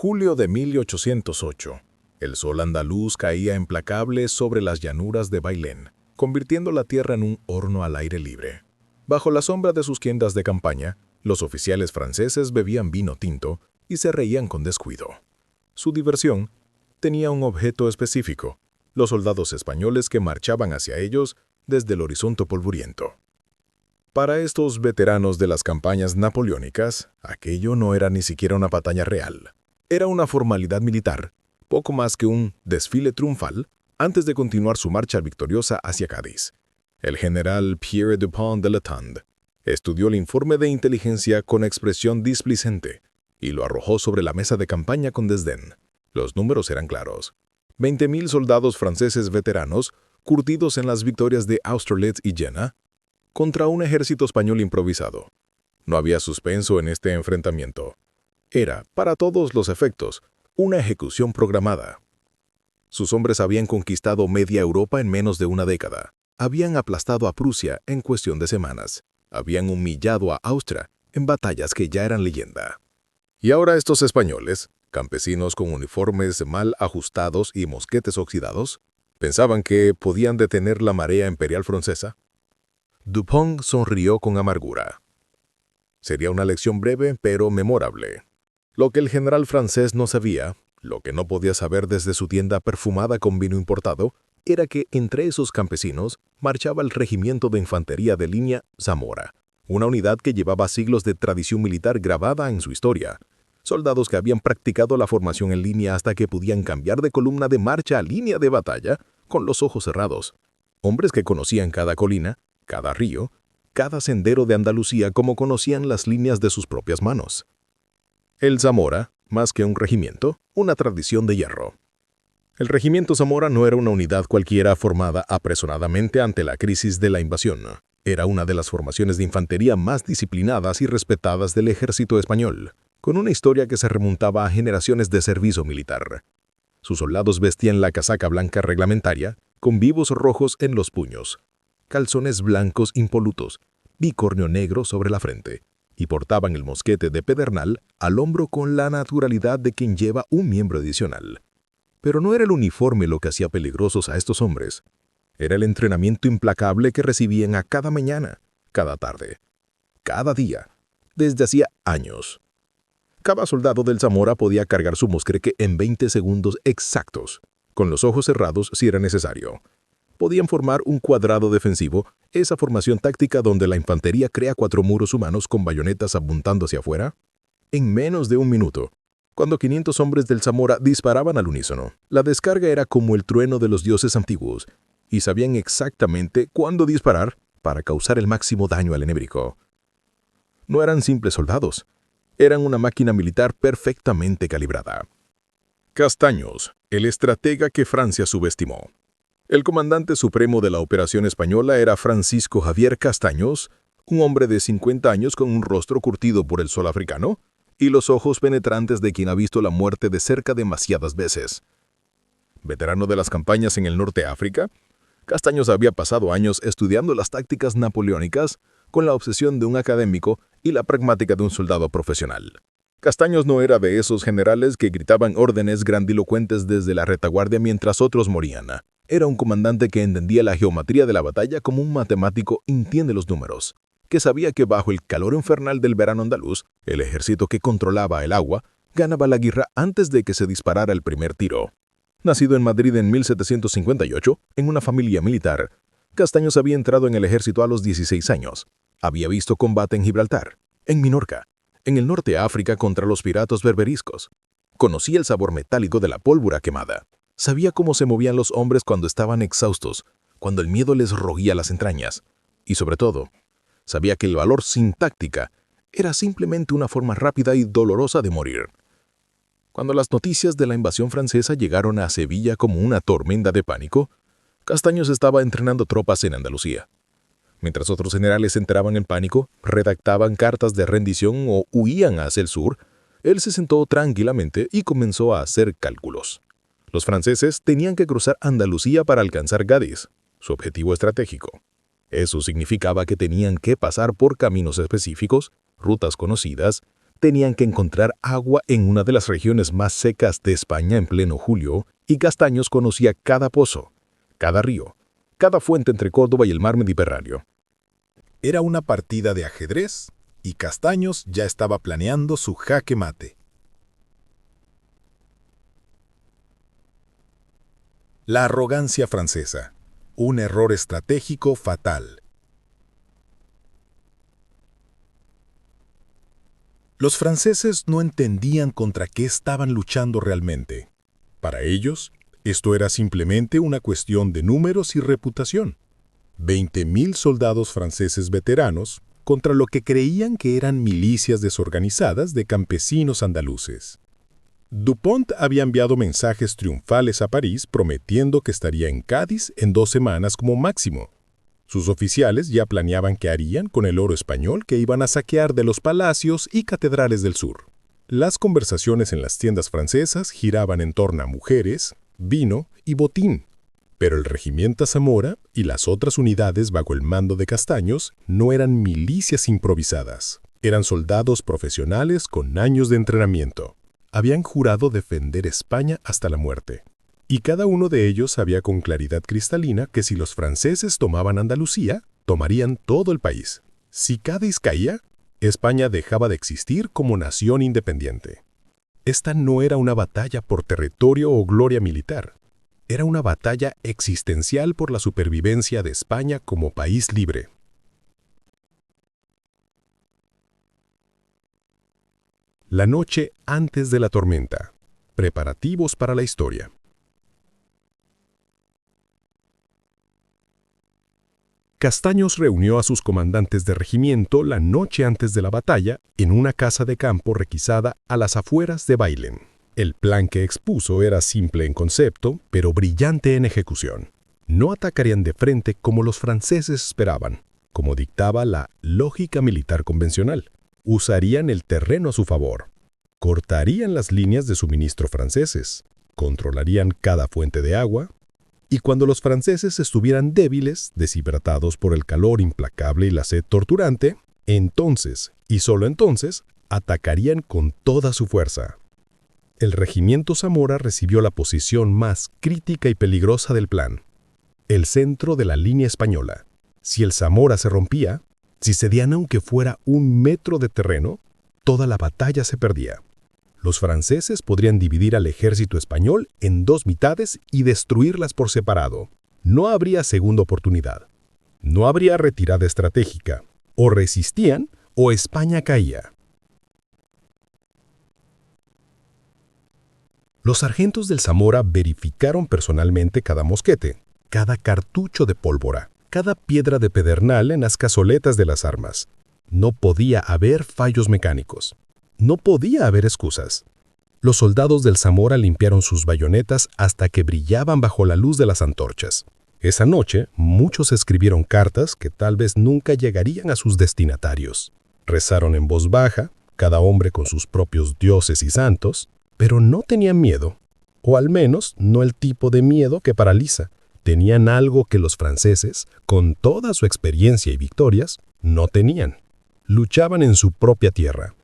Julio de 1808. El sol andaluz caía implacable sobre las llanuras de Bailén, convirtiendo la tierra en un horno al aire libre. Bajo la sombra de sus tiendas de campaña, los oficiales franceses bebían vino tinto y se reían con descuido. Su diversión tenía un objeto específico: los soldados españoles que marchaban hacia ellos desde el horizonte polvoriento. Para estos veteranos de las campañas napoleónicas, aquello no era ni siquiera una batalla real. Era una formalidad militar, poco más que un desfile triunfal antes de continuar su marcha victoriosa hacia Cádiz. El general Pierre Dupont de l'Étang estudió el informe de inteligencia con expresión displicente y lo arrojó sobre la mesa de campaña con desdén. Los números eran claros: 20.000 soldados franceses veteranos, curtidos en las victorias de Austerlitz y Jena, contra un ejército español improvisado. No había suspenso en este enfrentamiento. Era, para todos los efectos, una ejecución programada. Sus hombres habían conquistado media Europa en menos de una década. Habían aplastado a Prusia en cuestión de semanas. Habían humillado a Austria en batallas que ya eran leyenda. Y ahora estos españoles, campesinos con uniformes mal ajustados y mosquetes oxidados, pensaban que podían detener la marea imperial francesa. Dupont sonrió con amargura. Sería una lección breve pero memorable. Lo que el general francés no sabía, lo que no podía saber desde su tienda perfumada con vino importado, era que entre esos campesinos marchaba el regimiento de infantería de línea Zamora, una unidad que llevaba siglos de tradición militar grabada en su historia. Soldados que habían practicado la formación en línea hasta que podían cambiar de columna de marcha a línea de batalla con los ojos cerrados. Hombres que conocían cada colina, cada río, cada sendero de Andalucía como conocían las líneas de sus propias manos. El Zamora, más que un regimiento, una tradición de hierro. El regimiento Zamora no era una unidad cualquiera formada apresuradamente ante la crisis de la invasión. Era una de las formaciones de infantería más disciplinadas y respetadas del ejército español, con una historia que se remontaba a generaciones de servicio militar. Sus soldados vestían la casaca blanca reglamentaria, con vivos rojos en los puños, calzones blancos impolutos, bicornio negro sobre la frente, y portaban el mosquete de pedernal al hombro con la naturalidad de quien lleva un miembro adicional. Pero no era el uniforme lo que hacía peligrosos a estos hombres. Era el entrenamiento implacable que recibían a cada mañana, cada tarde, cada día, desde hacía años. Cada soldado del Zamora podía cargar su mosquete en 20 segundos exactos, con los ojos cerrados si era necesario. Podían formar un cuadrado defensivo, esa formación táctica donde la infantería crea 4 muros humanos con bayonetas apuntando hacia afuera, en menos de un minuto. Cuando 500 hombres del Zamora disparaban al unísono, la descarga era como el trueno de los dioses antiguos, y sabían exactamente cuándo disparar para causar el máximo daño al enemigo. No eran simples soldados, eran una máquina militar perfectamente calibrada. Castaños, el estratega que Francia subestimó. El comandante supremo de la operación española era Francisco Javier Castaños, un hombre de 50 años con un rostro curtido por el sol africano y los ojos penetrantes de quien ha visto la muerte de cerca demasiadas veces. Veterano de las campañas en el norte de África, Castaños había pasado años estudiando las tácticas napoleónicas con la obsesión de un académico y la pragmática de un soldado profesional. Castaños no era de esos generales que gritaban órdenes grandilocuentes desde la retaguardia mientras otros morían. Era un comandante que entendía la geometría de la batalla como un matemático entiende los números, que sabía que bajo el calor infernal del verano andaluz, el ejército que controlaba el agua ganaba la guerra antes de que se disparara el primer tiro. Nacido en Madrid en 1758, en una familia militar, Castaños había entrado en el ejército a los 16 años. Había visto combate en Gibraltar, en Minorca, en el norte de África contra los piratas berberiscos. Conocía el sabor metálico de la pólvora quemada. Sabía cómo se movían los hombres cuando estaban exhaustos, cuando el miedo les roía las entrañas. Y sobre todo, sabía que el valor sin táctica era simplemente una forma rápida y dolorosa de morir. Cuando las noticias de la invasión francesa llegaron a Sevilla como una tormenta de pánico, Castaños estaba entrenando tropas en Andalucía. Mientras otros generales entraban en pánico, redactaban cartas de rendición o huían hacia el sur, él se sentó tranquilamente y comenzó a hacer cálculos. Los franceses tenían que cruzar Andalucía para alcanzar Cádiz, su objetivo estratégico. Eso significaba que tenían que pasar por caminos específicos, rutas conocidas, Tenían que encontrar agua en una de las regiones más secas de España en pleno julio, y Castaños conocía cada pozo, cada río, cada fuente entre Córdoba y el mar Mediterráneo. Era una partida de ajedrez y Castaños ya estaba planeando su jaque mate. La arrogancia francesa, un error estratégico fatal. Los franceses no entendían contra qué estaban luchando realmente. Para ellos, esto era simplemente una cuestión de números y reputación. 20.000 soldados franceses veteranos contra lo que creían que eran milicias desorganizadas de campesinos andaluces. Dupont había enviado mensajes triunfales a París prometiendo que estaría en Cádiz en 2 semanas como máximo. Sus oficiales ya planeaban qué harían con el oro español que iban a saquear de los palacios y catedrales del sur. Las conversaciones en las tiendas francesas giraban en torno a mujeres, vino y botín. Pero el regimiento Zamora y las otras unidades bajo el mando de Castaños no eran milicias improvisadas. Eran soldados profesionales con años de entrenamiento. Habían jurado defender España hasta la muerte. Y cada uno de ellos sabía con claridad cristalina que si los franceses tomaban Andalucía, tomarían todo el país. Si Cádiz caía, España dejaba de existir como nación independiente. Esta no era una batalla por territorio o gloria militar. Era una batalla existencial por la supervivencia de España como país libre. La noche antes de la tormenta. Preparativos para la historia. Castaños reunió a sus comandantes de regimiento la noche antes de la batalla en una casa de campo requisada a las afueras de Bailén. El plan que expuso era simple en concepto, pero brillante en ejecución. No atacarían de frente como los franceses esperaban, como dictaba la lógica militar convencional. Usarían el terreno a su favor. Cortarían las líneas de suministro franceses. Controlarían cada fuente de agua. Y cuando los franceses estuvieran débiles, deshidratados por el calor implacable y la sed torturante, entonces, y solo entonces, atacarían con toda su fuerza. El regimiento Zamora recibió la posición más crítica y peligrosa del plan, el centro de la línea española. Si el Zamora se rompía, si cedían aunque fuera 1 metro de terreno, toda la batalla se perdía. Los franceses podrían dividir al ejército español en 2 mitades y destruirlas por separado. No habría segunda oportunidad. No habría retirada estratégica. O resistían o España caía. Los sargentos del Zamora verificaron personalmente cada mosquete, cada cartucho de pólvora, cada piedra de pedernal en las cazoletas de las armas. No podía haber fallos mecánicos. No podía haber excusas. Los soldados del Zamora limpiaron sus bayonetas hasta que brillaban bajo la luz de las antorchas. Esa noche, muchos escribieron cartas que tal vez nunca llegarían a sus destinatarios. Rezaron en voz baja, cada hombre con sus propios dioses y santos, pero no tenían miedo, o al menos no el tipo de miedo que paraliza. Tenían algo que los franceses, con toda su experiencia y victorias, no tenían. Luchaban en su propia tierra,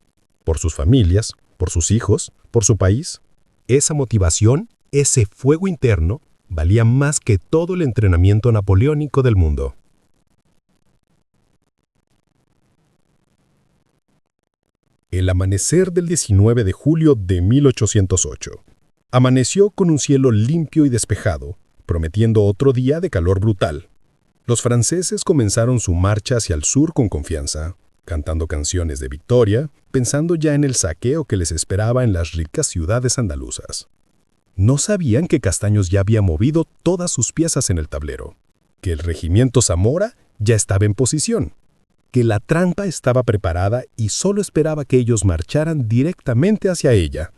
por sus familias, por sus hijos, por su país. Esa motivación, ese fuego interno, valía más que todo el entrenamiento napoleónico del mundo. El amanecer del 19 de julio de 1808. Amaneció con un cielo limpio y despejado, prometiendo otro día de calor brutal. Los franceses comenzaron su marcha hacia el sur con confianza, cantando canciones de victoria, pensando ya en el saqueo que les esperaba en las ricas ciudades andaluzas. No sabían que Castaños ya había movido todas sus piezas en el tablero, que el regimiento Zamora ya estaba en posición, que la trampa estaba preparada y solo esperaba que ellos marcharan directamente hacia ella.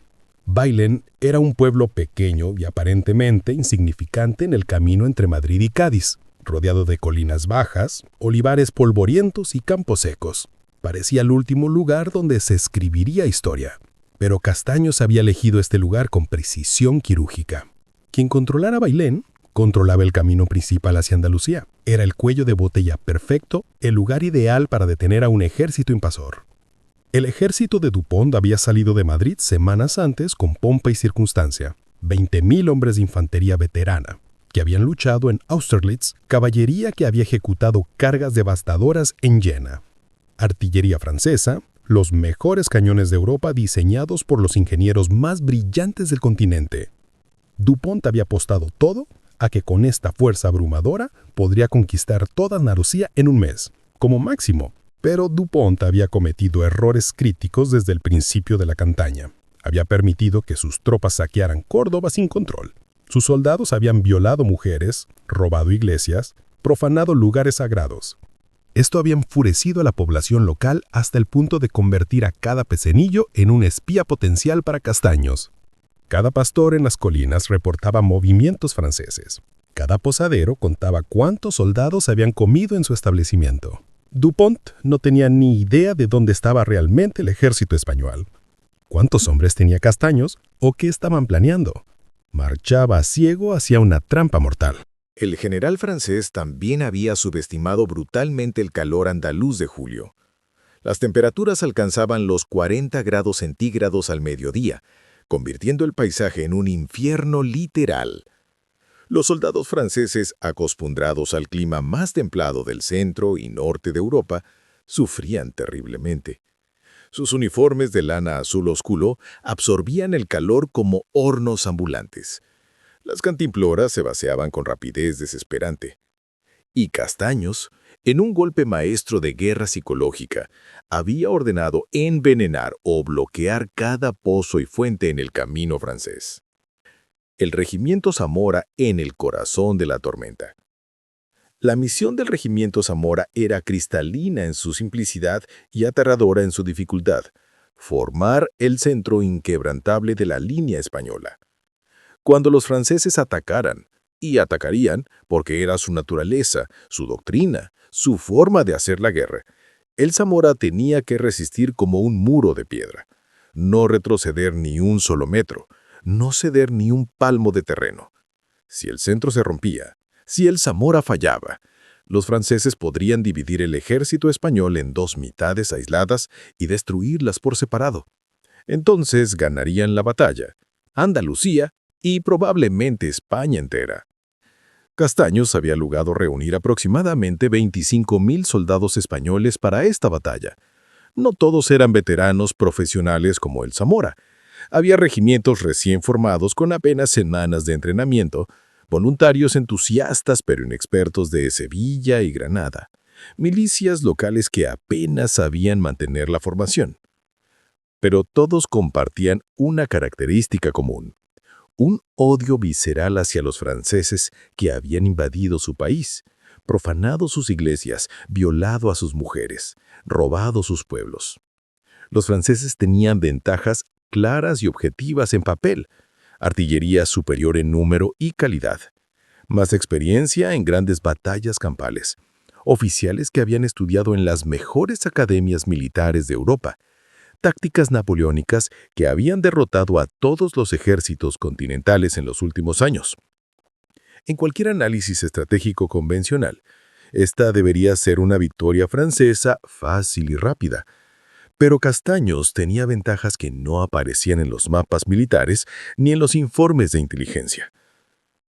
Bailén era un pueblo pequeño y aparentemente insignificante en el camino entre Madrid y Cádiz, rodeado de colinas bajas, olivares polvorientos y campos secos. Parecía el último lugar donde se escribiría historia. Pero Castaños había elegido este lugar con precisión quirúrgica. Quien controlara Bailén, controlaba el camino principal hacia Andalucía. Era el cuello de botella perfecto, el lugar ideal para detener a un ejército invasor. El ejército de Dupont había salido de Madrid semanas antes con pompa y circunstancia. 20.000 hombres de infantería veterana, que habían luchado en Austerlitz, caballería que había ejecutado cargas devastadoras en Jena. Artillería francesa, los mejores cañones de Europa diseñados por los ingenieros más brillantes del continente. Dupont había apostado todo a que con esta fuerza abrumadora podría conquistar toda Andalucía en un mes, como máximo. Pero Dupont había cometido errores críticos desde el principio de la campaña. Había permitido que sus tropas saquearan Córdoba sin control. Sus soldados habían violado mujeres, robado iglesias, profanado lugares sagrados. Esto había enfurecido a la población local hasta el punto de convertir a cada pecenillo en un espía potencial para Castaños. Cada pastor en las colinas reportaba movimientos franceses. Cada posadero contaba cuántos soldados habían comido en su establecimiento. Dupont no tenía ni idea de dónde estaba realmente el ejército español. ¿Cuántos hombres tenía Castaños o qué estaban planeando? Marchaba a ciego hacia una trampa mortal. El general francés también había subestimado brutalmente el calor andaluz de julio. Las temperaturas alcanzaban los 40 grados centígrados al mediodía, convirtiendo el paisaje en un infierno literal. Los soldados franceses, acostumbrados al clima más templado del centro y norte de Europa, sufrían terriblemente. Sus uniformes de lana azul oscuro absorbían el calor como hornos ambulantes. Las cantimploras se vaciaban con rapidez desesperante. Y Castaños, en un golpe maestro de guerra psicológica, había ordenado envenenar o bloquear cada pozo y fuente en el camino francés. El regimiento Zamora en el corazón de la tormenta. La misión del regimiento Zamora era cristalina en su simplicidad y aterradora en su dificultad: formar el centro inquebrantable de la línea española. Cuando los franceses atacaran, y atacarían porque era su naturaleza, su doctrina, su forma de hacer la guerra, el Zamora tenía que resistir como un muro de piedra, no retroceder ni un solo metro, no ceder ni un palmo de terreno. Si el centro se rompía, si el Zamora fallaba, los franceses podrían dividir el ejército español en dos mitades aisladas y destruirlas por separado. Entonces ganarían la batalla, Andalucía y probablemente España entera. Castaños había logrado reunir aproximadamente 25.000 soldados españoles para esta batalla. No todos eran veteranos profesionales como el Zamora. Había regimientos recién formados con apenas semanas de entrenamiento, voluntarios entusiastas pero inexpertos de Sevilla y Granada, milicias locales que apenas sabían mantener la formación. Pero todos compartían una característica común: un odio visceral hacia los franceses que habían invadido su país, profanado sus iglesias, violado a sus mujeres, robado sus pueblos. Los franceses tenían ventajas claras y objetivas en papel: artillería superior en número y calidad, más experiencia en grandes batallas campales, oficiales que habían estudiado en las mejores academias militares de Europa, tácticas napoleónicas que habían derrotado a todos los ejércitos continentales en los últimos años. En cualquier análisis estratégico convencional, esta debería ser una victoria francesa fácil y rápida. Pero Castaños tenía ventajas que no aparecían en los mapas militares ni en los informes de inteligencia.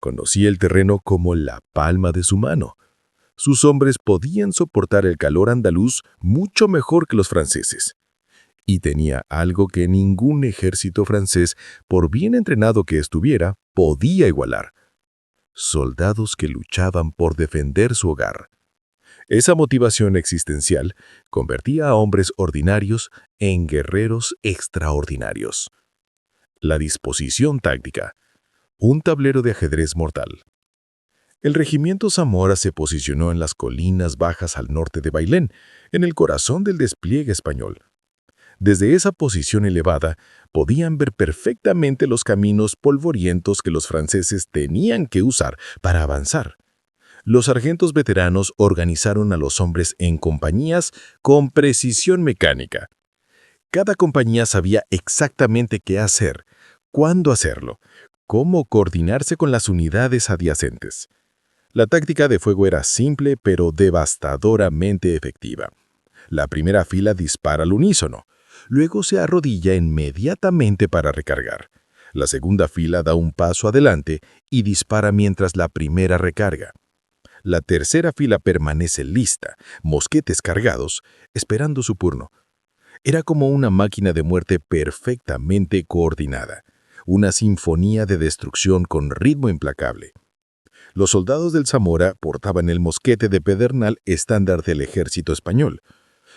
Conocía el terreno como la palma de su mano. Sus hombres podían soportar el calor andaluz mucho mejor que los franceses. Y tenía algo que ningún ejército francés, por bien entrenado que estuviera, podía igualar: soldados que luchaban por defender su hogar. Esa motivación existencial convertía a hombres ordinarios en guerreros extraordinarios. La disposición táctica: un tablero de ajedrez mortal. El regimiento Zamora se posicionó en las colinas bajas al norte de Bailén, en el corazón del despliegue español. Desde esa posición elevada podían ver perfectamente los caminos polvorientos que los franceses tenían que usar para avanzar. Los sargentos veteranos organizaron a los hombres en compañías con precisión mecánica. Cada compañía sabía exactamente qué hacer, cuándo hacerlo, cómo coordinarse con las unidades adyacentes. La táctica de fuego era simple pero devastadoramente efectiva. La primera fila dispara al unísono. Luego se arrodilla inmediatamente para recargar. La segunda fila da un paso adelante y dispara mientras la primera recarga. La tercera fila permanece lista, mosquetes cargados, esperando su turno. Era como una máquina de muerte perfectamente coordinada, una sinfonía de destrucción con ritmo implacable. Los soldados del Zamora portaban el mosquete de pedernal estándar del ejército español.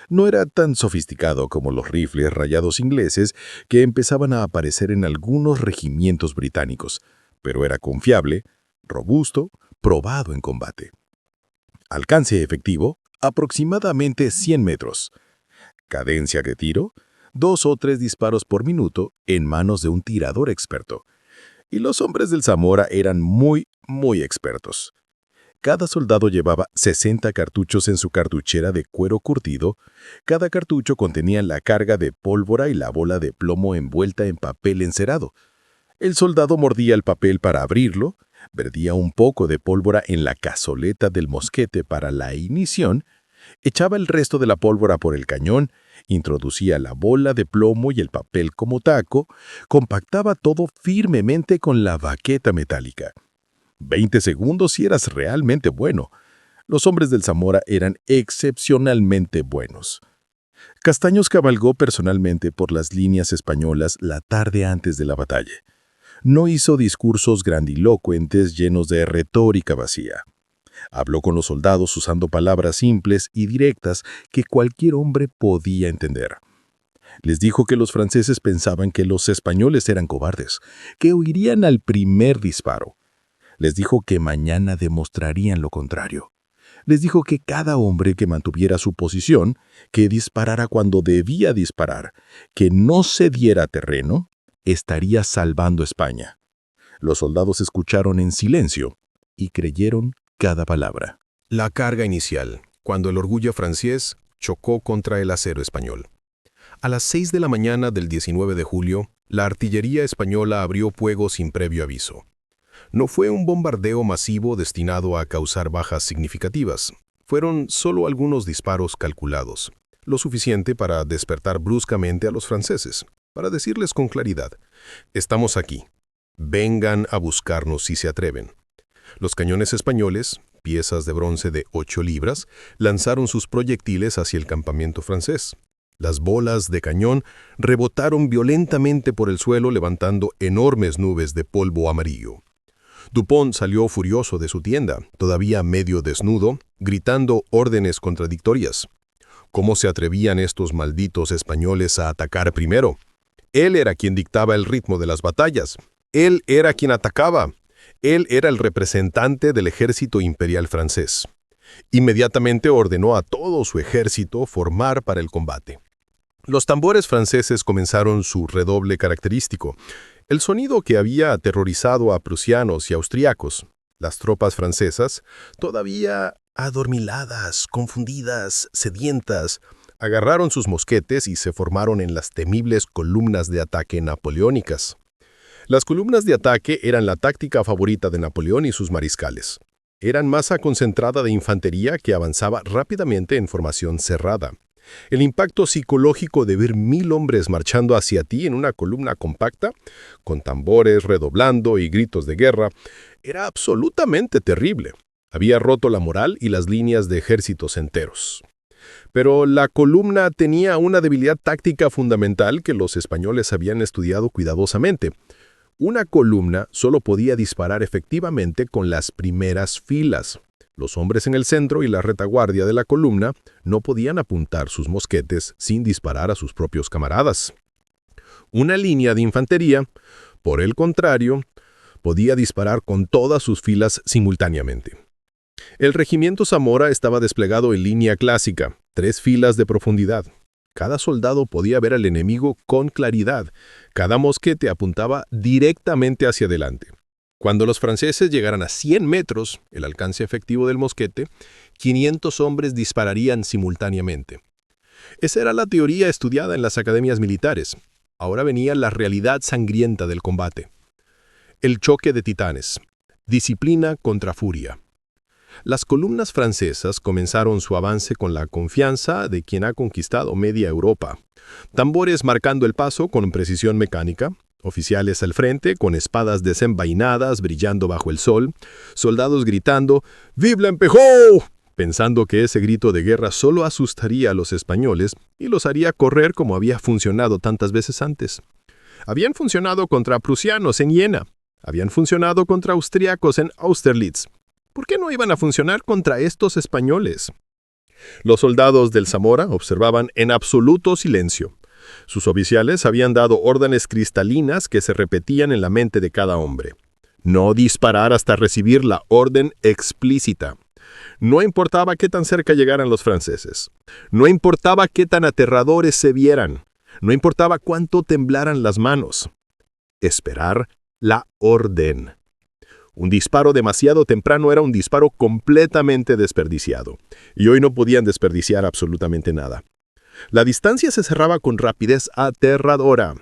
No era tan sofisticado como los rifles rayados ingleses que empezaban a aparecer en algunos regimientos británicos, pero era confiable, robusto, probado en combate. Alcance efectivo, aproximadamente 100 metros. Cadencia de tiro, 2 o 3 disparos por minuto en manos de un tirador experto. Y los hombres del Zamora eran muy expertos. Cada soldado llevaba 60 cartuchos en su cartuchera de cuero curtido. Cada cartucho contenía la carga de pólvora y la bola de plomo envuelta en papel encerado. El soldado mordía el papel para abrirlo, vertía un poco de pólvora en la cazoleta del mosquete para la ignición, echaba el resto de la pólvora por el cañón, introducía la bola de plomo y el papel como taco, compactaba todo firmemente con la baqueta metálica. 20 segundos si eras realmente bueno. Los hombres del Zamora eran excepcionalmente buenos. Castaños cabalgó personalmente por las líneas españolas la tarde antes de la batalla. No hizo discursos grandilocuentes llenos de retórica vacía. Habló con los soldados usando palabras simples y directas que cualquier hombre podía entender. Les dijo que los franceses pensaban que los españoles eran cobardes, que huirían al primer disparo. Les dijo que mañana demostrarían lo contrario. Les dijo que cada hombre que mantuviera su posición, que disparara cuando debía disparar, que no cediera terreno, estaría salvando España. Los soldados escucharon en silencio y creyeron cada palabra. La carga inicial, cuando el orgullo francés chocó contra el acero español. A las 6 de la mañana del 19 de julio, la artillería española abrió fuego sin previo aviso. No fue un bombardeo masivo destinado a causar bajas significativas. Fueron solo algunos disparos calculados, lo suficiente para despertar bruscamente a los franceses, para decirles con claridad: estamos aquí, vengan a buscarnos si se atreven. Los cañones españoles, piezas de bronce de 8 libras, lanzaron sus proyectiles hacia el campamento francés. Las bolas de cañón rebotaron violentamente por el suelo levantando enormes nubes de polvo amarillo. Dupont salió furioso de su tienda, todavía medio desnudo, gritando órdenes contradictorias. ¿Cómo se atrevían estos malditos españoles a atacar primero? Él era quien dictaba el ritmo de las batallas. Él era quien atacaba. Él era el representante del ejército imperial francés. Inmediatamente ordenó a todo su ejército formar para el combate. Los tambores franceses comenzaron su redoble característico, el sonido que había aterrorizado a prusianos y austriacos. Las tropas francesas, todavía adormiladas, confundidas, sedientas, agarraron sus mosquetes y se formaron en las temibles columnas de ataque napoleónicas. Las columnas de ataque eran la táctica favorita de Napoleón y sus mariscales. Eran masa concentrada de infantería que avanzaba rápidamente en formación cerrada. El impacto psicológico de ver 1000 hombres marchando hacia ti en una columna compacta, con tambores redoblando y gritos de guerra, era absolutamente terrible. Había roto la moral y las líneas de ejércitos enteros. Pero la columna tenía una debilidad táctica fundamental que los españoles habían estudiado cuidadosamente. Una columna solo podía disparar efectivamente con las primeras filas. Los hombres en el centro y la retaguardia de la columna no podían apuntar sus mosquetes sin disparar a sus propios camaradas. Una línea de infantería, por el contrario, podía disparar con todas sus filas simultáneamente. El regimiento Zamora estaba desplegado en línea clásica, 3 filas de profundidad. Cada soldado podía ver al enemigo con claridad. Cada mosquete apuntaba directamente hacia adelante. Cuando los franceses llegaran a 100 metros, el alcance efectivo del mosquete, 500 hombres dispararían simultáneamente. Esa era la teoría estudiada en las academias militares. Ahora venía la realidad sangrienta del combate. El choque de titanes. Disciplina contra furia. Las columnas francesas comenzaron su avance con la confianza de quien ha conquistado media Europa. Tambores marcando el paso con precisión mecánica, oficiales al frente con espadas desenvainadas brillando bajo el sol, soldados gritando «¡Vive l'Empejou!», pensando que ese grito de guerra solo asustaría a los españoles y los haría correr como había funcionado tantas veces antes. Habían funcionado contra prusianos en Jena, habían funcionado contra austriacos en Austerlitz. ¿Por qué no iban a funcionar contra estos españoles? Los soldados del Zamora observaban en absoluto silencio. Sus oficiales habían dado órdenes cristalinas que se repetían en la mente de cada hombre. No disparar hasta recibir la orden explícita. No importaba qué tan cerca llegaran los franceses. No importaba qué tan aterradores se vieran. No importaba cuánto temblaran las manos. Esperar la orden. Un disparo demasiado temprano era un disparo completamente desperdiciado, y hoy no podían desperdiciar absolutamente nada. La distancia se cerraba con rapidez aterradora.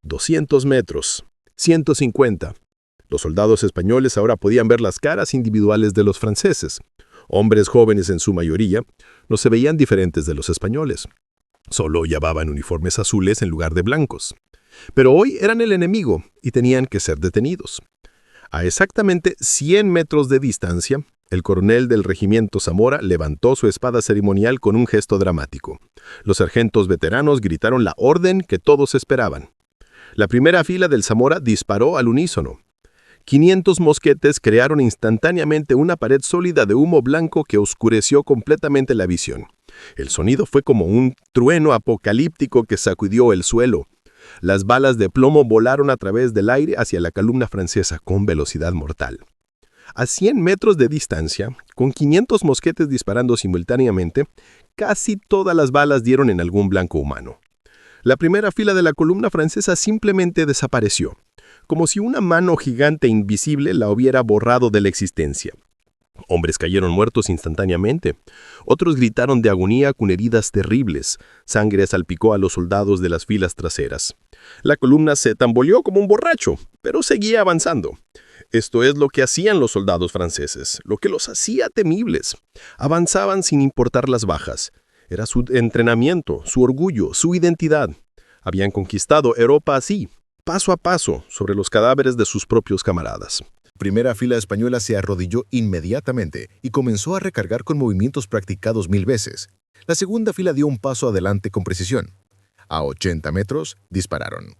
200 metros, 150. Los soldados españoles ahora podían ver las caras individuales de los franceses. Hombres jóvenes en su mayoría, no se veían diferentes de los españoles. Solo llevaban uniformes azules en lugar de blancos. Pero hoy eran el enemigo y tenían que ser detenidos. A exactamente 100 metros de distancia, el coronel del regimiento Zamora levantó su espada ceremonial con un gesto dramático. Los sargentos veteranos gritaron la orden que todos esperaban. La primera fila del Zamora disparó al unísono. 500 mosquetes crearon instantáneamente una pared sólida de humo blanco que oscureció completamente la visión. El sonido fue como un trueno apocalíptico que sacudió el suelo. Las balas de plomo volaron a través del aire hacia la columna francesa con velocidad mortal. A 100 metros de distancia, con 500 mosquetes disparando simultáneamente, casi todas las balas dieron en algún blanco humano. La primera fila de la columna francesa simplemente desapareció, como si una mano gigante invisible la hubiera borrado de la existencia. Hombres cayeron muertos instantáneamente. Otros gritaron de agonía con heridas terribles. Sangre salpicó a los soldados de las filas traseras. La columna se tamboleó como un borracho, pero seguía avanzando. Esto es lo que hacían los soldados franceses, lo que los hacía temibles. Avanzaban sin importar las bajas. Era su entrenamiento, su orgullo, su identidad. Habían conquistado Europa así, paso a paso, sobre los cadáveres de sus propios camaradas. Primera fila española se arrodilló inmediatamente y comenzó a recargar con movimientos practicados 1000 veces. La segunda fila dio un paso adelante con precisión. A 80 metros, dispararon.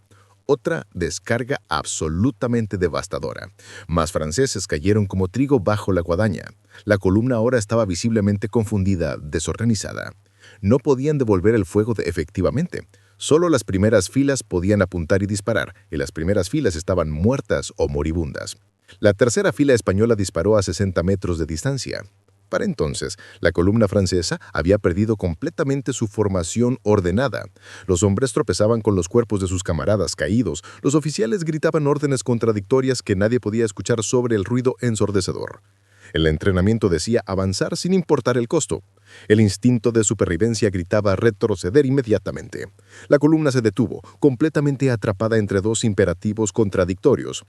Otra descarga absolutamente devastadora. Más franceses cayeron como trigo bajo la guadaña. La columna ahora estaba visiblemente confundida, desorganizada. No podían devolver el fuego efectivamente. Solo las primeras filas podían apuntar y disparar, y las primeras filas estaban muertas o moribundas. La tercera fila española disparó a 60 metros de distancia. Para entonces, la columna francesa había perdido completamente su formación ordenada. Los hombres tropezaban con los cuerpos de sus camaradas caídos. Los oficiales gritaban órdenes contradictorias que nadie podía escuchar sobre el ruido ensordecedor. El entrenamiento decía avanzar sin importar el costo. El instinto de supervivencia gritaba retroceder inmediatamente. La columna se detuvo, completamente atrapada entre dos imperativos contradictorios.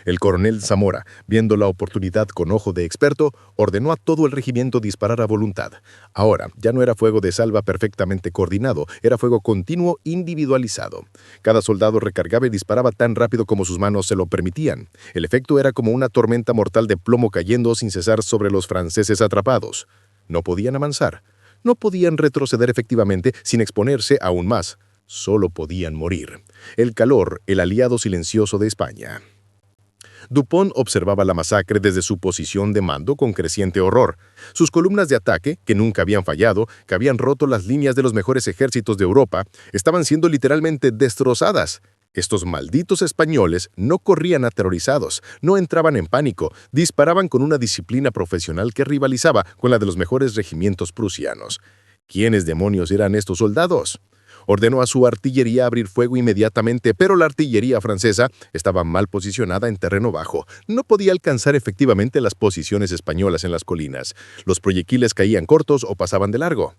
El coronel Zamora, viendo la oportunidad con ojo de experto, ordenó a todo el regimiento disparar a voluntad. Ahora, ya no era fuego de salva perfectamente coordinado, era fuego continuo individualizado. Cada soldado recargaba y disparaba tan rápido como sus manos se lo permitían. El efecto era como una tormenta mortal de plomo cayendo sin cesar sobre los franceses atrapados. No podían avanzar. No podían retroceder efectivamente sin exponerse aún más. Solo podían morir. El calor, el aliado silencioso de España. Dupont observaba la masacre desde su posición de mando con creciente horror. Sus columnas de ataque, que nunca habían fallado, que habían roto las líneas de los mejores ejércitos de Europa, estaban siendo literalmente destrozadas. Estos malditos españoles no corrían aterrorizados, no entraban en pánico, disparaban con una disciplina profesional que rivalizaba con la de los mejores regimientos prusianos. ¿Quiénes demonios eran estos soldados? Ordenó a su artillería abrir fuego inmediatamente, pero la artillería francesa estaba mal posicionada en terreno bajo. No podía alcanzar efectivamente las posiciones españolas en las colinas. Los proyectiles caían cortos o pasaban de largo.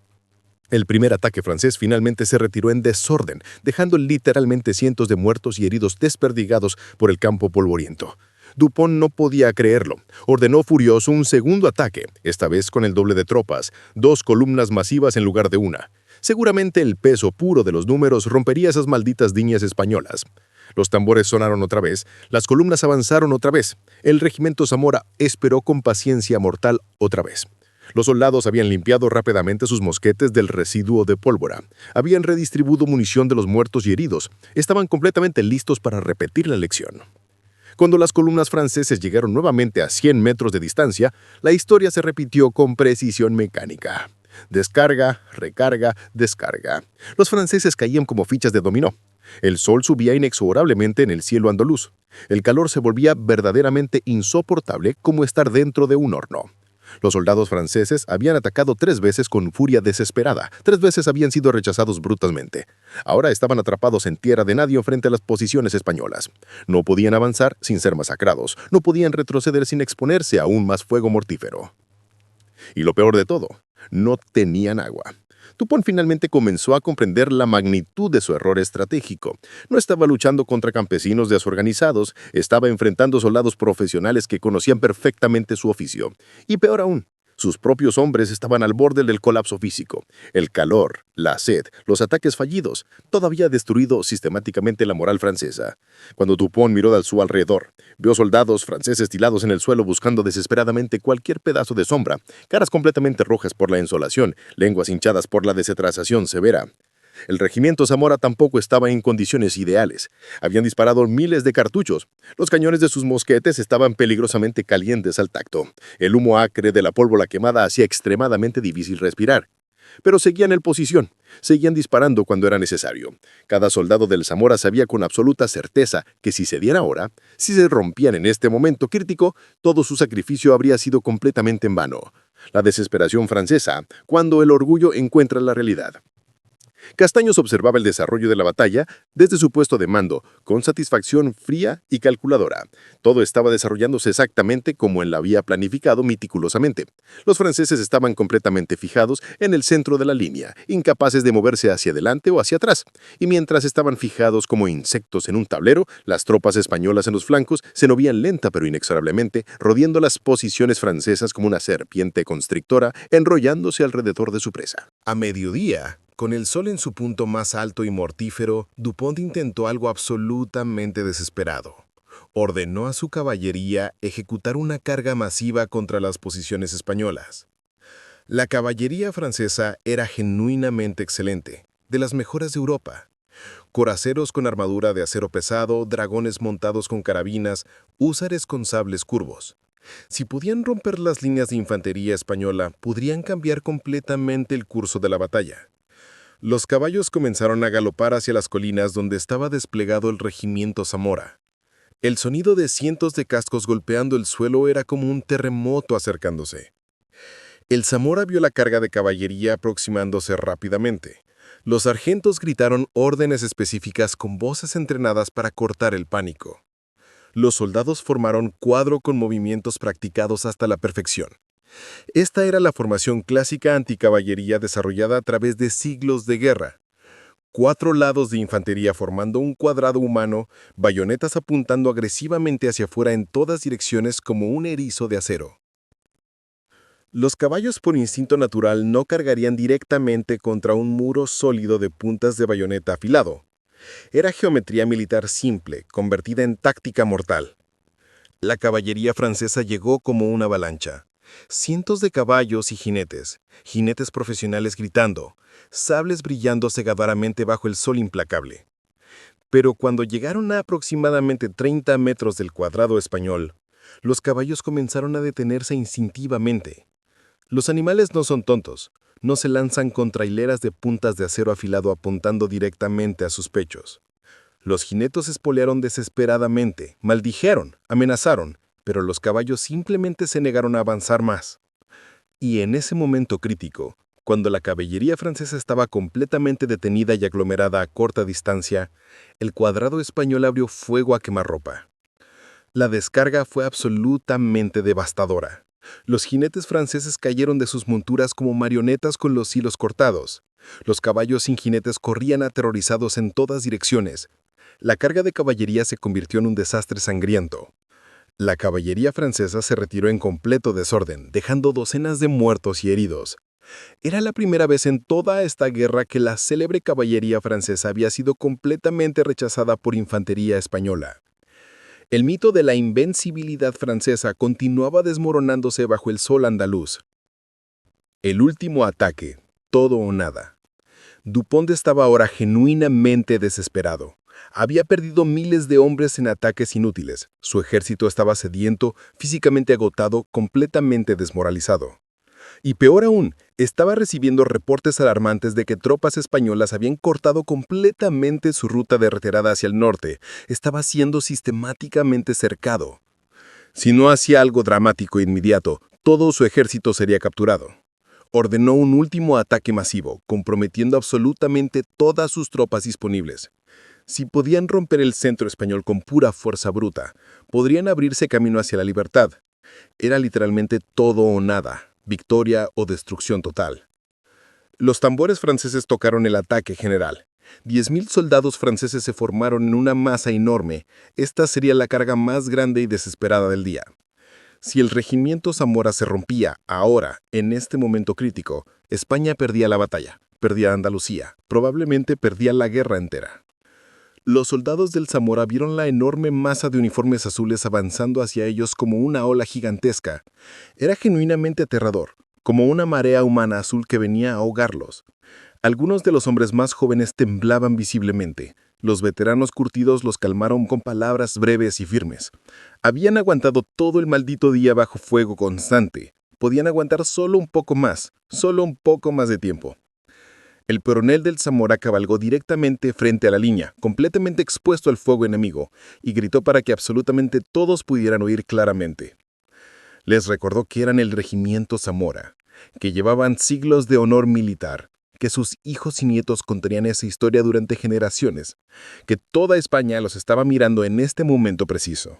El primer ataque francés finalmente se retiró en desorden, dejando literalmente cientos de muertos y heridos desperdigados por el campo polvoriento. Dupont no podía creerlo. Ordenó furioso un segundo ataque, esta vez con el doble de tropas, 2 columnas masivas en lugar de una. Seguramente el peso puro de los números rompería esas malditas diñas españolas. Los tambores sonaron otra vez, las columnas avanzaron otra vez. El regimiento Zamora esperó con paciencia mortal otra vez. Los soldados habían limpiado rápidamente sus mosquetes del residuo de pólvora. Habían redistribuido munición de los muertos y heridos. Estaban completamente listos para repetir la lección. Cuando las columnas franceses llegaron nuevamente a 100 metros de distancia, la historia se repitió con precisión mecánica. Descarga, recarga, descarga. Los franceses caían como fichas de dominó. El sol subía inexorablemente en el cielo andaluz. El calor se volvía verdaderamente insoportable como estar dentro de un horno. Los soldados franceses habían atacado 3 veces con furia desesperada. 3 veces habían sido rechazados brutalmente. Ahora estaban atrapados en tierra de nadie frente a las posiciones españolas. No podían avanzar sin ser masacrados. No podían retroceder sin exponerse a aún más fuego mortífero. Y lo peor de todo, no tenían agua. Dupont finalmente comenzó a comprender la magnitud de su error estratégico. No estaba luchando contra campesinos desorganizados, estaba enfrentando soldados profesionales que conocían perfectamente su oficio. Y peor aún, sus propios hombres estaban al borde del colapso físico. El calor, la sed, los ataques fallidos, todo había destruido sistemáticamente la moral francesa. Cuando Dupont miró a su alrededor, vio soldados franceses tirados en el suelo buscando desesperadamente cualquier pedazo de sombra, caras completamente rojas por la insolación, lenguas hinchadas por la deshidratación severa. El regimiento Zamora tampoco estaba en condiciones ideales. Habían disparado miles de cartuchos. Los cañones de sus mosquetes estaban peligrosamente calientes al tacto. El humo acre de la pólvora quemada hacía extremadamente difícil respirar. Pero seguían en posición. Seguían disparando cuando era necesario. Cada soldado del Zamora sabía con absoluta certeza que si se diera ahora, si se rompían en este momento crítico, todo su sacrificio habría sido completamente en vano. La desesperación francesa, cuando el orgullo encuentra la realidad. Castaños observaba el desarrollo de la batalla desde su puesto de mando, con satisfacción fría y calculadora. Todo estaba desarrollándose exactamente como él lo había planificado meticulosamente. Los franceses estaban completamente fijados en el centro de la línea, incapaces de moverse hacia adelante o hacia atrás. Y mientras estaban fijados como insectos en un tablero, las tropas españolas en los flancos se movían lenta pero inexorablemente, rodeando las posiciones francesas como una serpiente constrictora, enrollándose alrededor de su presa. A mediodía, con el sol en su punto más alto y mortífero, Dupont intentó algo absolutamente desesperado. Ordenó a su caballería ejecutar una carga masiva contra las posiciones españolas. La caballería francesa era genuinamente excelente, de las mejores de Europa. Coraceros con armadura de acero pesado, dragones montados con carabinas, húsares con sables curvos. Si podían romper las líneas de infantería española, podrían cambiar completamente el curso de la batalla. Los caballos comenzaron a galopar hacia las colinas donde estaba desplegado el regimiento Zamora. El sonido de cientos de cascos golpeando el suelo era como un terremoto acercándose. El Zamora vio la carga de caballería aproximándose rápidamente. Los sargentos gritaron órdenes específicas con voces entrenadas para cortar el pánico. Los soldados formaron cuadro con movimientos practicados hasta la perfección. Esta era la formación clásica anticaballería desarrollada a través de siglos de guerra. 4 lados de infantería formando un cuadrado humano, bayonetas apuntando agresivamente hacia afuera en todas direcciones como un erizo de acero. Los caballos por instinto natural no cargarían directamente contra un muro sólido de puntas de bayoneta afilado. Era geometría militar simple, convertida en táctica mortal. La caballería francesa llegó como una avalancha. Cientos de caballos y jinetes profesionales gritando, sables brillando cegadoramente bajo el sol implacable. Pero cuando llegaron a aproximadamente 30 metros del cuadrado español, los caballos comenzaron a detenerse instintivamente. Los animales no son tontos, no se lanzan contra hileras de puntas de acero afilado apuntando directamente a sus pechos. Los jinetes espolearon desesperadamente, maldijeron, amenazaron, pero los caballos simplemente se negaron a avanzar más. Y en ese momento crítico, cuando la caballería francesa estaba completamente detenida y aglomerada a corta distancia, el cuadrado español abrió fuego a quemarropa. La descarga fue absolutamente devastadora. Los jinetes franceses cayeron de sus monturas como marionetas con los hilos cortados. Los caballos sin jinetes corrían aterrorizados en todas direcciones. La carga de caballería se convirtió en un desastre sangriento. La caballería francesa se retiró en completo desorden, dejando docenas de muertos y heridos. Era la primera vez en toda esta guerra que la célebre caballería francesa había sido completamente rechazada por infantería española. El mito de la invencibilidad francesa continuaba desmoronándose bajo el sol andaluz. El último ataque, todo o nada. Dupont estaba ahora genuinamente desesperado. Había perdido miles de hombres en ataques inútiles. Su ejército estaba sediento, físicamente agotado, completamente desmoralizado. Y peor aún, estaba recibiendo reportes alarmantes de que tropas españolas habían cortado completamente su ruta de retirada hacia el norte. Estaba siendo sistemáticamente cercado. Si no hacía algo dramático e inmediato, todo su ejército sería capturado. Ordenó un último ataque masivo, comprometiendo absolutamente todas sus tropas disponibles. Si podían romper el centro español con pura fuerza bruta, podrían abrirse camino hacia la libertad. Era literalmente todo o nada. Victoria o destrucción total. Los tambores franceses tocaron el ataque general. 10.000 soldados franceses se formaron en una masa enorme. Esta sería la carga más grande y desesperada del día. Si el regimiento Zamora se rompía ahora, en este momento crítico, España perdía la batalla, perdía Andalucía, probablemente perdía la guerra entera. Los soldados del Zamora vieron la enorme masa de uniformes azules avanzando hacia ellos como una ola gigantesca. Era genuinamente aterrador, como una marea humana azul que venía a ahogarlos. Algunos de los hombres más jóvenes temblaban visiblemente. Los veteranos curtidos los calmaron con palabras breves y firmes. Habían aguantado todo el maldito día bajo fuego constante. Podían aguantar solo un poco más de tiempo. El coronel del Zamora cabalgó directamente frente a la línea, completamente expuesto al fuego enemigo, y gritó para que absolutamente todos pudieran oír claramente. Les recordó que eran el regimiento Zamora, que llevaban siglos de honor militar, que sus hijos y nietos contarían esa historia durante generaciones, que toda España los estaba mirando en este momento preciso.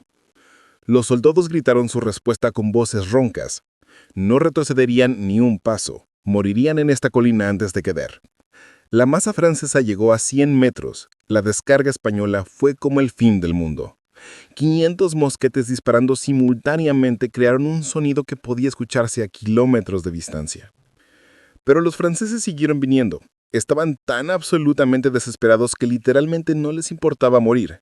Los soldados gritaron su respuesta con voces roncas. No retrocederían ni un paso, morirían en esta colina antes de quedar. La masa francesa llegó a 100 metros. La descarga española fue como el fin del mundo. 500 mosquetes disparando simultáneamente crearon un sonido que podía escucharse a kilómetros de distancia. Pero los franceses siguieron viniendo. Estaban tan absolutamente desesperados que literalmente no les importaba morir.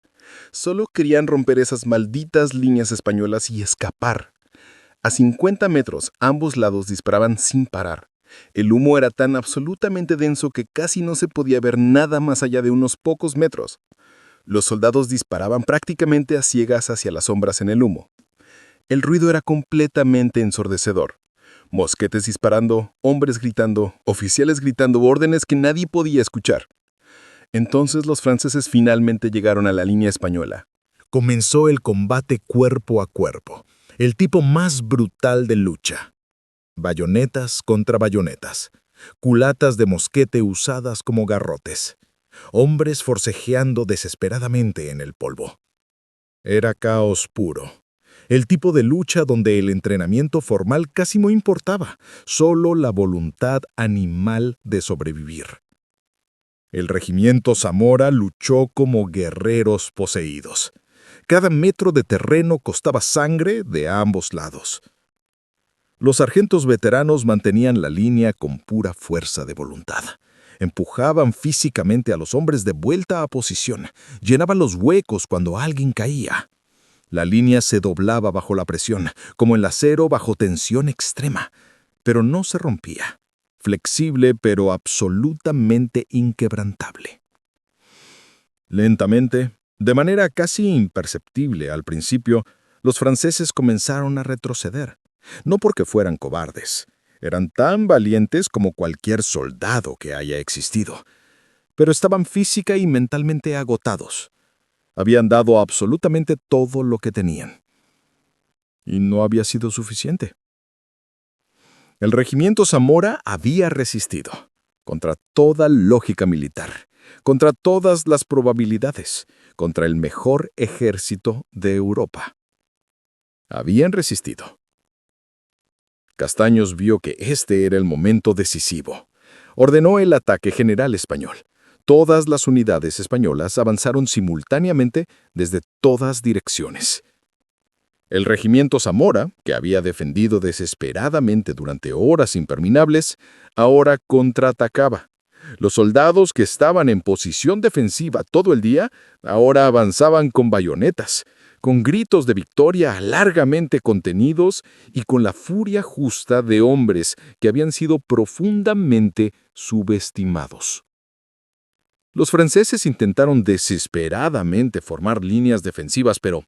Solo querían romper esas malditas líneas españolas y escapar. A 50 metros, ambos lados disparaban sin parar. El humo era tan absolutamente denso que casi no se podía ver nada más allá de unos pocos metros. Los soldados disparaban prácticamente a ciegas hacia las sombras en el humo. El ruido era completamente ensordecedor. Mosquetes disparando, hombres gritando, oficiales gritando órdenes que nadie podía escuchar. Entonces los franceses finalmente llegaron a la línea española. Comenzó el combate cuerpo a cuerpo, el tipo más brutal de lucha. Bayonetas contra bayonetas, culatas de mosquete usadas como garrotes, hombres forcejeando desesperadamente en el polvo. Era caos puro, el tipo de lucha donde el entrenamiento formal casi no importaba, solo la voluntad animal de sobrevivir. El regimiento Zamora luchó como guerreros poseídos. Cada metro de terreno costaba sangre de ambos lados. Los sargentos veteranos mantenían la línea con pura fuerza de voluntad. Empujaban físicamente a los hombres de vuelta a posición, llenaban los huecos cuando alguien caía. La línea se doblaba bajo la presión, como el acero bajo tensión extrema, pero no se rompía. Flexible pero absolutamente inquebrantable. Lentamente, de manera casi imperceptible al principio, los franceses comenzaron a retroceder. No porque fueran cobardes, eran tan valientes como cualquier soldado que haya existido, pero estaban física y mentalmente agotados. Habían dado absolutamente todo lo que tenían. Y no había sido suficiente. El regimiento Zamora había resistido, contra toda lógica militar, contra todas las probabilidades, contra el mejor ejército de Europa. Habían resistido. Castaños vio que este era el momento decisivo. Ordenó el ataque general español. Todas las unidades españolas avanzaron simultáneamente desde todas direcciones. El regimiento Zamora, que había defendido desesperadamente durante horas interminables, ahora contraatacaba. Los soldados que estaban en posición defensiva todo el día, ahora avanzaban con bayonetas, con gritos de victoria largamente contenidos y con la furia justa de hombres que habían sido profundamente subestimados. Los franceses intentaron desesperadamente formar líneas defensivas, pero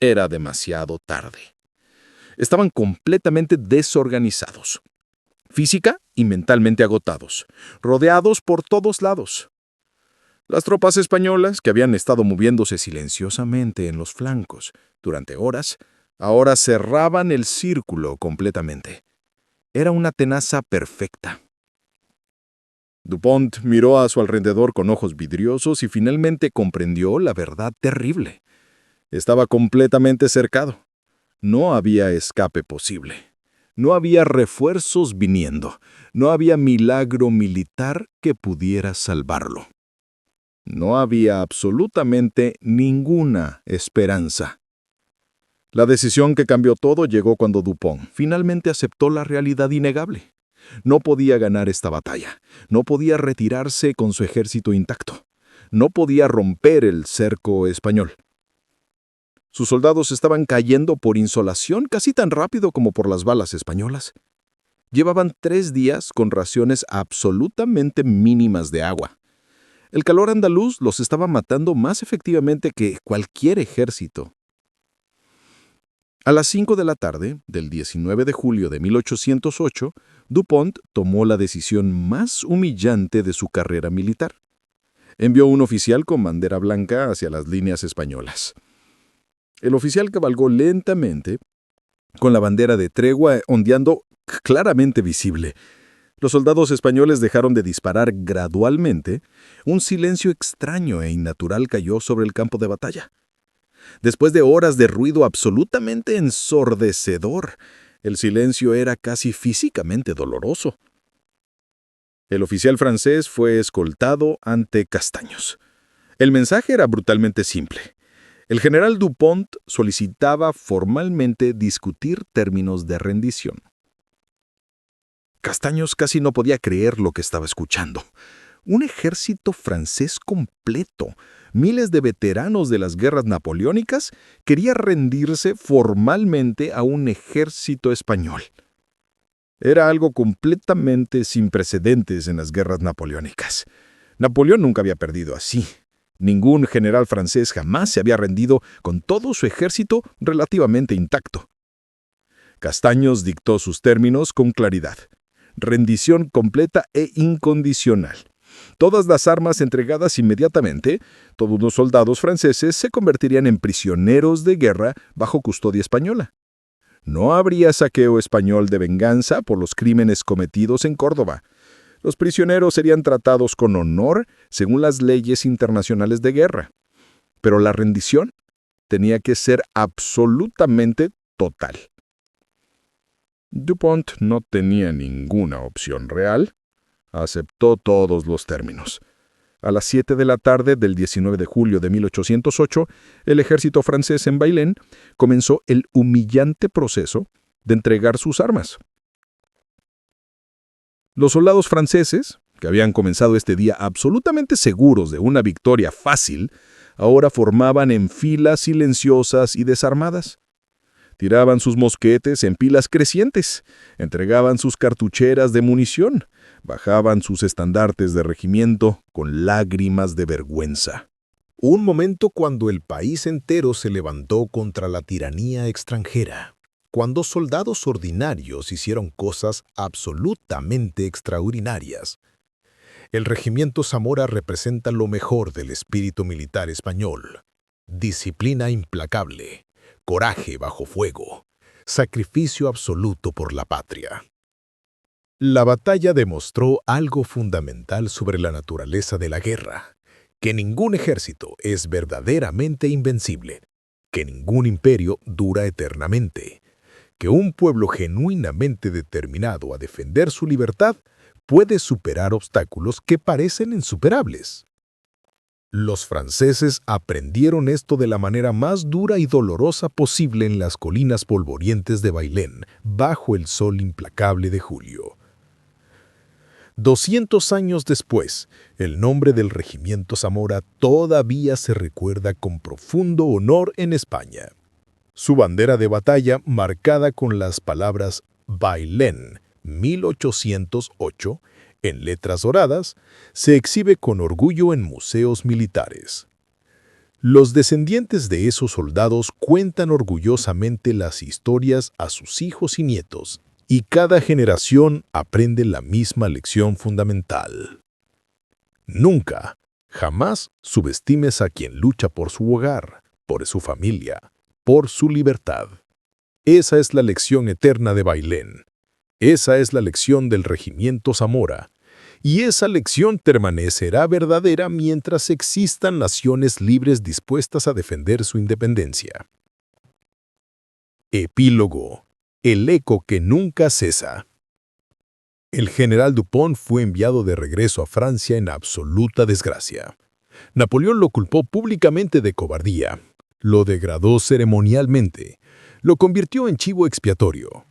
era demasiado tarde. Estaban completamente desorganizados, física y mentalmente agotados, rodeados por todos lados. Las tropas españolas, que habían estado moviéndose silenciosamente en los flancos durante horas, ahora cerraban el círculo completamente. Era una tenaza perfecta. Dupont miró a su alrededor con ojos vidriosos y finalmente comprendió la verdad terrible. Estaba completamente cercado. No había escape posible. No había refuerzos viniendo. No había milagro militar que pudiera salvarlo. No había absolutamente ninguna esperanza. La decisión que cambió todo llegó cuando Dupont finalmente aceptó la realidad innegable. No podía ganar esta batalla. No podía retirarse con su ejército intacto. No podía romper el cerco español. Sus soldados estaban cayendo por insolación casi tan rápido como por las balas españolas. Llevaban 3 días con raciones absolutamente mínimas de agua. El calor andaluz los estaba matando más efectivamente que cualquier ejército. A las 5 de la tarde del 19 de julio de 1808, Dupont tomó la decisión más humillante de su carrera militar. Envió un oficial con bandera blanca hacia las líneas españolas. El oficial cabalgó lentamente, con la bandera de tregua ondeando claramente visible. Los soldados españoles dejaron de disparar gradualmente. Un silencio extraño e innatural cayó sobre el campo de batalla. Después de horas de ruido absolutamente ensordecedor, el silencio era casi físicamente doloroso. El oficial francés fue escoltado ante Castaños. El mensaje era brutalmente simple. El general Dupont solicitaba formalmente discutir términos de rendición. Castaños casi no podía creer lo que estaba escuchando. Un ejército francés completo, miles de veteranos de las guerras napoleónicas, quería rendirse formalmente a un ejército español. Era algo completamente sin precedentes en las guerras napoleónicas. Napoleón nunca había perdido así. Ningún general francés jamás se había rendido con todo su ejército relativamente intacto. Castaños dictó sus términos con claridad. Rendición completa e incondicional. Todas las armas entregadas inmediatamente, todos los soldados franceses se convertirían en prisioneros de guerra bajo custodia española. No habría saqueo español de venganza por los crímenes cometidos en Córdoba. Los prisioneros serían tratados con honor según las leyes internacionales de guerra. Pero la rendición tenía que ser absolutamente total. Dupont no tenía ninguna opción real. Aceptó todos los términos. A las 7 de la tarde del 19 de julio de 1808, el ejército francés en Bailén comenzó el humillante proceso de entregar sus armas. Los soldados franceses, que habían comenzado este día absolutamente seguros de una victoria fácil, ahora formaban en filas silenciosas y desarmadas. Tiraban sus mosquetes en pilas crecientes, entregaban sus cartucheras de munición, bajaban sus estandartes de regimiento con lágrimas de vergüenza. Un momento cuando el país entero se levantó contra la tiranía extranjera, cuando soldados ordinarios hicieron cosas absolutamente extraordinarias. El regimiento Zamora representa lo mejor del espíritu militar español. Disciplina implacable, coraje bajo fuego, sacrificio absoluto por la patria. La batalla demostró algo fundamental sobre la naturaleza de la guerra, que ningún ejército es verdaderamente invencible, que ningún imperio dura eternamente, que un pueblo genuinamente determinado a defender su libertad puede superar obstáculos que parecen insuperables. Los franceses aprendieron esto de la manera más dura y dolorosa posible en las colinas polvorientes de Bailén, bajo el sol implacable de julio. 200 años después, el nombre del regimiento Zamora todavía se recuerda con profundo honor en España. Su bandera de batalla, marcada con las palabras Bailén 1808, en letras doradas, se exhibe con orgullo en museos militares. Los descendientes de esos soldados cuentan orgullosamente las historias a sus hijos y nietos, y cada generación aprende la misma lección fundamental. Nunca, jamás subestimes a quien lucha por su hogar, por su familia, por su libertad. Esa es la lección eterna de Bailén. Esa es la lección del regimiento Zamora, y esa lección permanecerá verdadera mientras existan naciones libres dispuestas a defender su independencia. Epílogo. El eco que nunca cesa. El general Dupont fue enviado de regreso a Francia en absoluta desgracia. Napoleón lo culpó públicamente de cobardía, lo degradó ceremonialmente, lo convirtió en chivo expiatorio.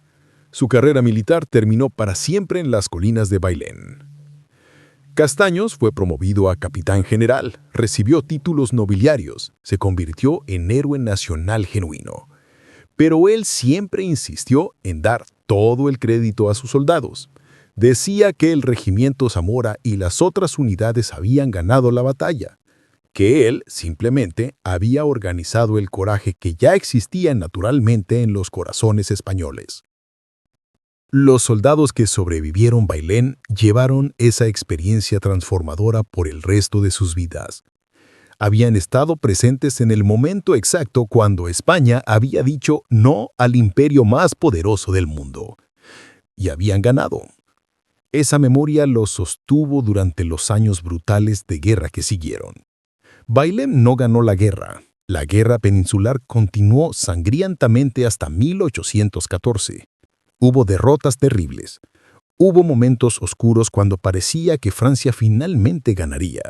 Su carrera militar terminó para siempre en las colinas de Bailén. Castaños fue promovido a capitán general, recibió títulos nobiliarios, se convirtió en héroe nacional genuino. Pero él siempre insistió en dar todo el crédito a sus soldados. Decía que el regimiento Zamora y las otras unidades habían ganado la batalla, que él simplemente había organizado el coraje que ya existía naturalmente en los corazones españoles. Los soldados que sobrevivieron Bailén llevaron esa experiencia transformadora por el resto de sus vidas. Habían estado presentes en el momento exacto cuando España había dicho no al imperio más poderoso del mundo. Y habían ganado. Esa memoria los sostuvo durante los años brutales de guerra que siguieron. Bailén no ganó la guerra. La guerra peninsular continuó sangrientamente hasta 1814. Hubo derrotas terribles. Hubo momentos oscuros cuando parecía que Francia finalmente ganaría.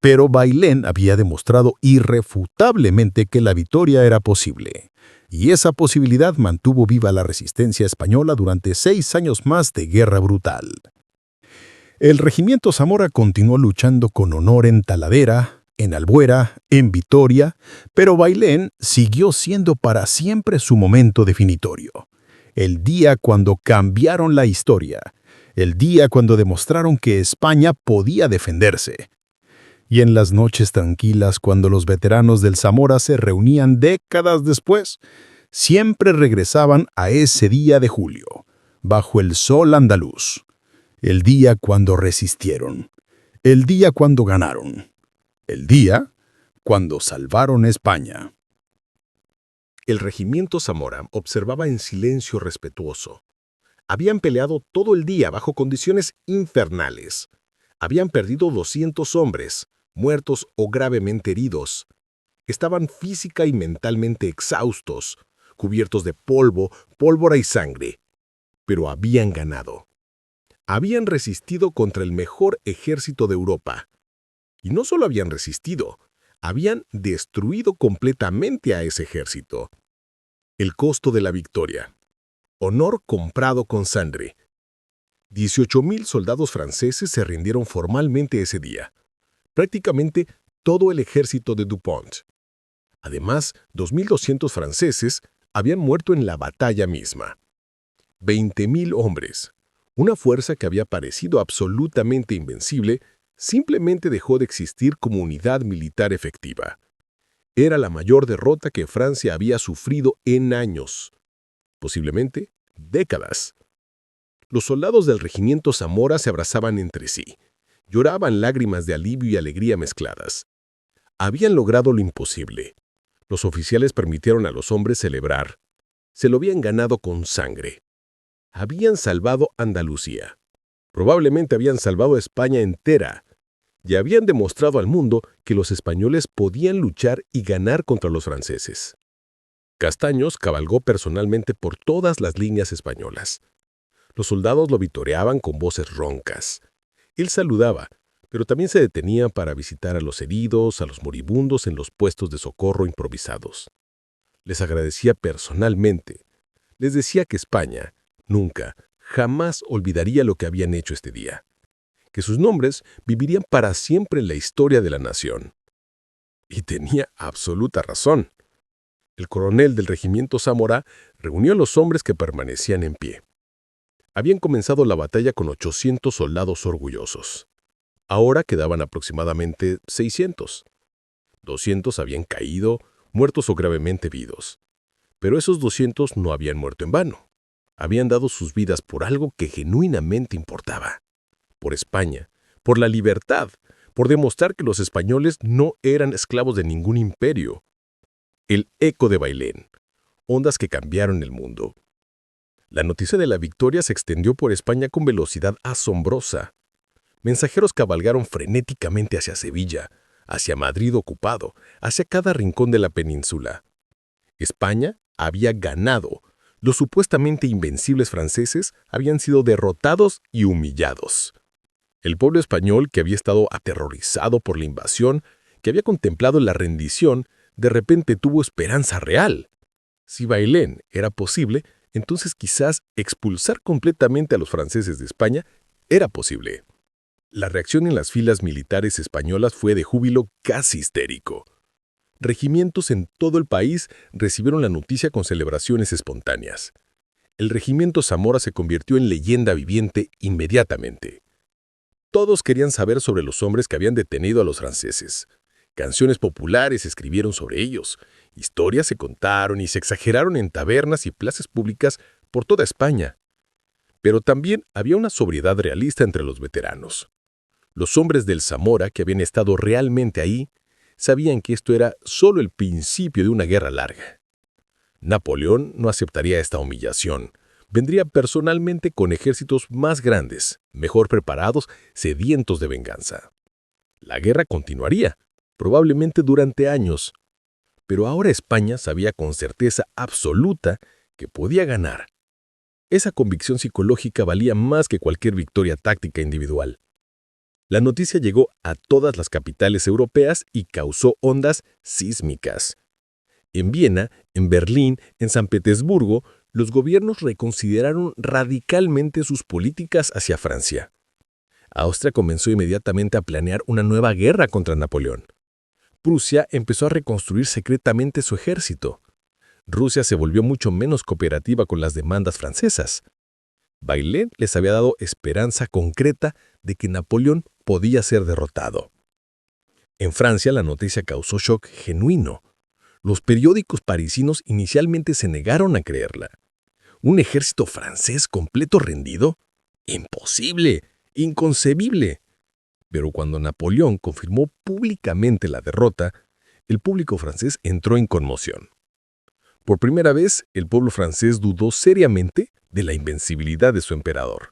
Pero Bailén había demostrado irrefutablemente que la victoria era posible. Y esa posibilidad mantuvo viva la resistencia española durante 6 años más de guerra brutal. El regimiento Zamora continuó luchando con honor en Talavera, en Albuera, en Vitoria, pero Bailén siguió siendo para siempre su momento definitorio. El día cuando cambiaron la historia, el día cuando demostraron que España podía defenderse. Y en las noches tranquilas cuando los veteranos del Zamora se reunían décadas después, siempre regresaban a ese día de julio, bajo el sol andaluz. El día cuando resistieron, el día cuando ganaron, el día cuando salvaron España. El regimiento Zamora observaba en silencio respetuoso. Habían peleado todo el día bajo condiciones infernales. Habían perdido 200 hombres, muertos o gravemente heridos. Estaban física y mentalmente exhaustos, cubiertos de polvo, pólvora y sangre. Pero habían ganado. Habían resistido contra el mejor ejército de Europa. Y no solo habían resistido, habían destruido completamente a ese ejército. El costo de la victoria. Honor comprado con sangre. 18,000 soldados franceses se rindieron formalmente ese día. Prácticamente todo el ejército de Dupont. Además, 2,200 franceses habían muerto en la batalla misma. 20,000 hombres. Una fuerza que había parecido absolutamente invencible, simplemente dejó de existir como unidad militar efectiva. Era la mayor derrota que Francia había sufrido en años, posiblemente décadas. Los soldados del regimiento Zamora se abrazaban entre sí, lloraban lágrimas de alivio y alegría mezcladas. Habían logrado lo imposible. Los oficiales permitieron a los hombres celebrar. Se lo habían ganado con sangre. Habían salvado Andalucía. Probablemente habían salvado España entera. Y habían demostrado al mundo que los españoles podían luchar y ganar contra los franceses. Castaños cabalgó personalmente por todas las líneas españolas. Los soldados lo vitoreaban con voces roncas. Él saludaba, Pero también se detenía para visitar a los heridos, a los moribundos en los puestos de socorro improvisados. Les agradecía personalmente. Les decía que España nunca, jamás olvidaría lo que habían hecho este día, que sus nombres vivirían para siempre en la historia de la nación. Y tenía absoluta razón. El coronel del regimiento Zamora reunió a los hombres que permanecían en pie. Habían comenzado la batalla con 800 soldados orgullosos. Ahora quedaban aproximadamente 600. 200 habían caído, muertos o gravemente heridos. Pero esos 200 no habían muerto en vano. Habían dado sus vidas por algo que genuinamente importaba. Por España, por la libertad, por demostrar que los españoles no eran esclavos de ningún imperio. El eco de Bailén, ondas que cambiaron el mundo. La noticia de la victoria se extendió por España con velocidad asombrosa. Mensajeros cabalgaron frenéticamente hacia Sevilla, hacia Madrid ocupado, hacia cada rincón de la península. España había ganado. Los supuestamente invencibles franceses habían sido derrotados y humillados. El pueblo español, que había estado aterrorizado por la invasión, que había contemplado la rendición, de repente tuvo esperanza real. Si Bailén era posible, entonces quizás expulsar completamente a los franceses de España era posible. La reacción en las filas militares españolas fue de júbilo casi histérico. Regimientos en todo el país recibieron la noticia con celebraciones espontáneas. El regimiento Zamora se convirtió en leyenda viviente inmediatamente. Todos querían saber sobre los hombres que habían detenido a los franceses. Canciones populares se escribieron sobre ellos, historias se contaron y se exageraron en tabernas y plazas públicas por toda España. Pero también había una sobriedad realista entre los veteranos. Los hombres del Zamora, que habían estado realmente ahí, sabían que esto era solo el principio de una guerra larga. Napoleón no aceptaría esta humillación. Vendría personalmente con ejércitos más grandes, mejor preparados, sedientos de venganza. La guerra continuaría, probablemente durante años. Pero ahora España sabía con certeza absoluta que podía ganar. Esa convicción psicológica valía más que cualquier victoria táctica individual. La noticia llegó a todas las capitales europeas y causó ondas sísmicas. En Viena, en Berlín, en San Petersburgo, los gobiernos reconsideraron radicalmente sus políticas hacia Francia. Austria comenzó inmediatamente a planear una nueva guerra contra Napoleón. Prusia empezó a reconstruir secretamente su ejército. Rusia se volvió mucho menos cooperativa con las demandas francesas. Bailén les había dado esperanza concreta de que Napoleón podía ser derrotado. En Francia la noticia causó shock genuino. Los periódicos parisinos inicialmente se negaron a creerla. ¿Un ejército francés completo rendido? ¡Imposible! ¡Inconcebible! Pero cuando Napoleón confirmó públicamente la derrota, el público francés entró en conmoción. Por primera vez, el pueblo francés dudó seriamente de la invencibilidad de su emperador.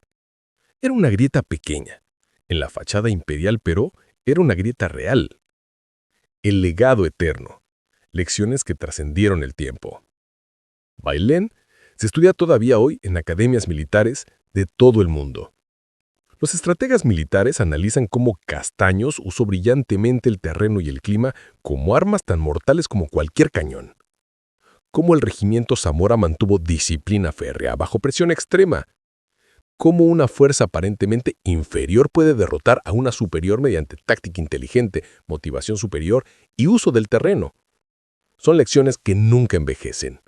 Era una grieta pequeña, en la fachada imperial, pero era una grieta real. El legado eterno, lecciones que trascendieron el tiempo. Bailén se estudia todavía hoy en academias militares de todo el mundo. Los estrategas militares analizan cómo Castaños usó brillantemente el terreno y el clima como armas tan mortales como cualquier cañón. Cómo el regimiento Zamora mantuvo disciplina férrea bajo presión extrema. Cómo una fuerza aparentemente inferior puede derrotar a una superior mediante táctica inteligente, motivación superior y uso del terreno. Son lecciones que nunca envejecen,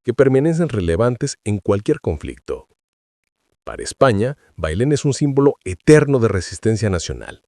que permanecen relevantes en cualquier conflicto. Para España, Bailén es un símbolo eterno de resistencia nacional.